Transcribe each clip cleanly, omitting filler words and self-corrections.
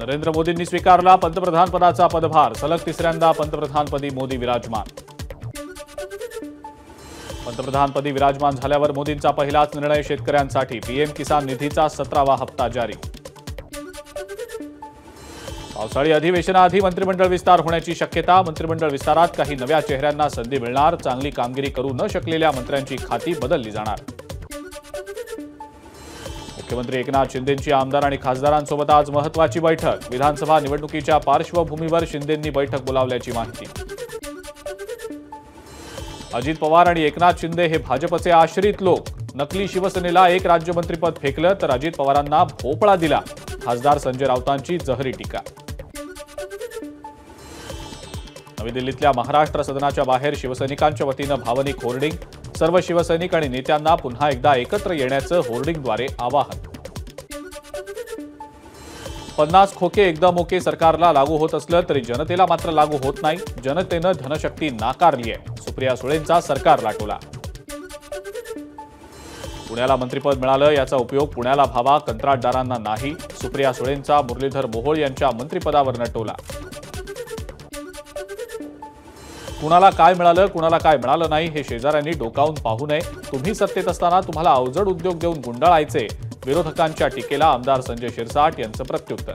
नरेंद्र मोदींनी स्वीकारला पंतप्रधानपदाचा पदभार। सलग तिसऱ्यांदा पंतप्रधानपदी मोदी विराजमान। पंतप्रधानपदी विराजमान झाल्यावर मोदींचा पहिलाच निर्णय शेतकऱ्यांसाठी। पीएम किसान निधीचा 17वा हप्ता जारी। पावसाळी अधिवेशनाआधी मंत्रिमंडळ विस्तार होण्याची शक्यता। मंत्रिमंडळ विस्तारात काही नव्या चेहऱ्यांना संधी मिळणार। चांगली कामगिरी करू न शकलेल्या मंत्र्यांची खाती बदलली जाणार। मुख्यमंत्री एकनाथ शिंदेंची आमदार आणि खासदारांसोबत आज महत्त्वाची बैठक। विधानसभा निवडणुकीच्या पार्श्वभूमीवर शिंदेंनी बैठक बोलावल्याची माहिती। अजित पवार आणि एकनाथ शिंदे हे भाजपचे आश्रित लोक। नकली शिवसेनेला एक राज्यमंत्रीपद फेकलं तर अजित पवारांना भोपळा दिला। खासदार संजय राऊतांची जहरी टीका। नवी दिल्लीतल्या महाराष्ट्र सदनाच्या बाहेर शिवसैनिकांच्या वतीनं भावनिक होर्डिंग। सर्व शिवसैनिक आणि नेत्यांना पुन्हा एकदा एकत्र येण्याचं होर्डिंगद्वारे आवाहन। 50 खोके एकदम ओके सरकारला लागू होत असलं तरी जनतेला मात्र लागू होत नाही। जनतेनं धनशक्ती नाकारली आहे। सुप्रिया सुळेंचा सरकारला टोला। पुण्याला मंत्रिपद मिळालं याचा उपयोग पुण्याला व्हावा, कंत्राटदारांना नाही। सुप्रिया सुळेंचा मुरलीधर मोहोळ यांच्या मंत्रिपदावरनं टोला। कुणाला काय मिळालं कुणाला काय मिळालं नाही हे शेजाऱ्यांनी डोकावून पाहू नये। तुम्ही सत्तेत असताना तुम्हाला अवजड उद्योग देऊन गुंडाळायचे। विरोधकांच्या टीकेला आमदार संजय शिरसाट यांचं प्रत्युत्तर।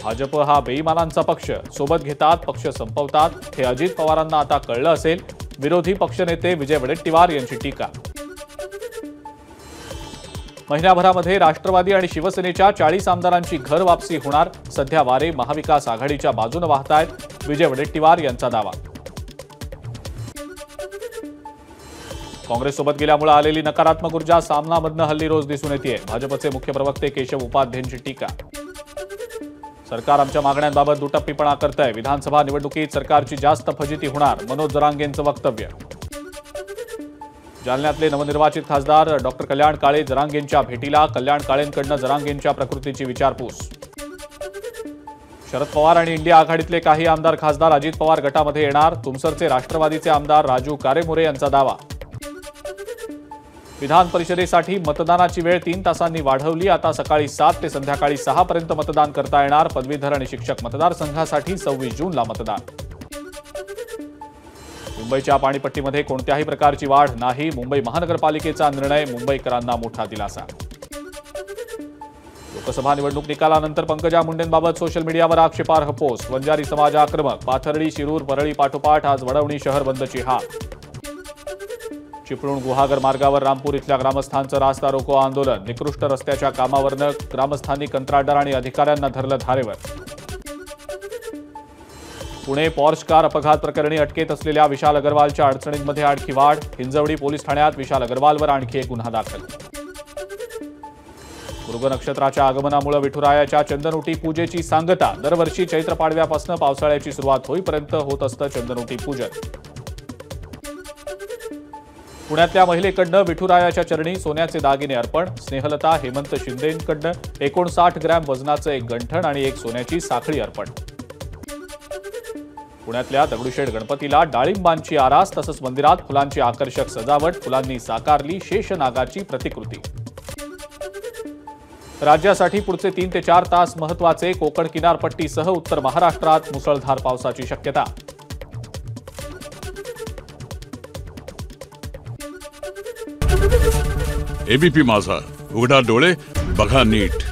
भाजप हा बेईमानांचा पक्ष। सोबत घेतात, पक्ष संपवतात। हे अजित पवारांना आता कळलं असेल। विरोधी पक्षनेते विजय वडेट्टीवार यांची टीका। महिन्याभरामध्ये राष्ट्रवादी आणि शिवसेनेच्या 40 आमदारांची घर वापसी होणार। सध्या वारे महाविकास आघाडीच्या बाजूने वाहतायत। विजय वडेट्टीवार यांचा दावा। काँग्रेससोबत गेल्यामुळे आलेली नकारात्मक ऊर्जा सामनामधनं हल्ली रोज दिसून येते। भाजपचे मुख्य प्रवक्ते केशव उपाध्यायांची टीका। सरकार आमच्या मागण्यांबाबत दुटप्पीपणा करतंय। विधानसभा निवडणुकीत सरकारची जास्त फजिती होणार। मनोज जरांगेंचं वक्तव्य। जालन्यातले नवनिर्वाचित खासदार डॉक्टर कल्याण काळे जरांगेंच्या भेटीला। कल्याण काळेंकडनं जरांगेंच्या प्रकृतीची विचारपूस। शरद पवार आणि इंडिया आघाडीतले काही आमदार खासदार अजित पवार गटामध्ये येणार। तुमसरचे राष्ट्रवादीचे आमदार राजू कारेमोरे यांचा दावा। विधान परिषदेसाठी मतदानाची वेळ 3 तासांनी वाढवली। आता सकाळी 7 ते संध्याकाळी 6 पर्यंत मतदान करता येणार। पदवीधर आणि शिक्षक मतदारसंघासाठी 26 जूनला मतदान। मुंबईच्या पाणीपट्टीमध्ये कोणत्याही प्रकारची वाढ नाही। मुंबई महानगरपालिकेचा निर्णय मुंबईकरांना मोठा दिलासा। लोकसभा निवडणूक निकालानंतर पंकजा मुंडेंबाबत सोशल मीडियावर आक्षेपार्ह पोस्ट। वंजारी समाज आक्रमक। पाथर्डी, शिरूर, परळी पाठोपाठ आज वडवणी शहर बंदची हाक। चिपळूण गुहागर मार्गावर रामपूर इथल्या ग्रामस्थांचं रास्ता रोको आंदोलन। निकृष्ट रस्त्याच्या कामावरनं ग्रामस्थांनी कंत्राटदार आणि अधिकाऱ्यांना धरलं धारेवर। पुणे पॉर्श कार अपघात प्रकरणी अटकेत असलेल्या विशाल अग्रवालच्या अडचणींमध्ये आणखी वाढ। हिंजवडी पोलीस ठाण्यात विशाल अग्रवालवर आणखी एक गुन्हा दाखल। मृग नक्षत्राच्या आगमनामुळे विठुरायाच्या चंदनोटी पूजेची सांगता। दरवर्षी चैत्र पाडव्यापासून पावसाळ्याची सुरुवात होईपर्यंत होत असतं चंदनोटी पूजन। पुण्यातल्या महिलेकडनं विठुरायाच्या चरणी सोन्याचे दागिने अर्पण। स्नेहलता हेमंत शिंदेंकडनं 59 ग्रॅम वजनाचं एक गंठण आणि एक सोन्याची साखळी अर्पण। पुण्यातल्या दगडूशेठ गणपतीला डाळिंबांची आरास तसंच मंदिरात फुलांची आकर्षक सजावट। फुलांनी साकारली शेषनागाची प्रतिकृती। राज्यासाठी पुढचे 3 ते 4 तास महत्त्वाचे। कोकण किनारपट्टीसह उत्तर महाराष्ट्रात मुसळधार पावसाची शक्यता। एबीपी माझा, उघडा डोळे बघा नीट।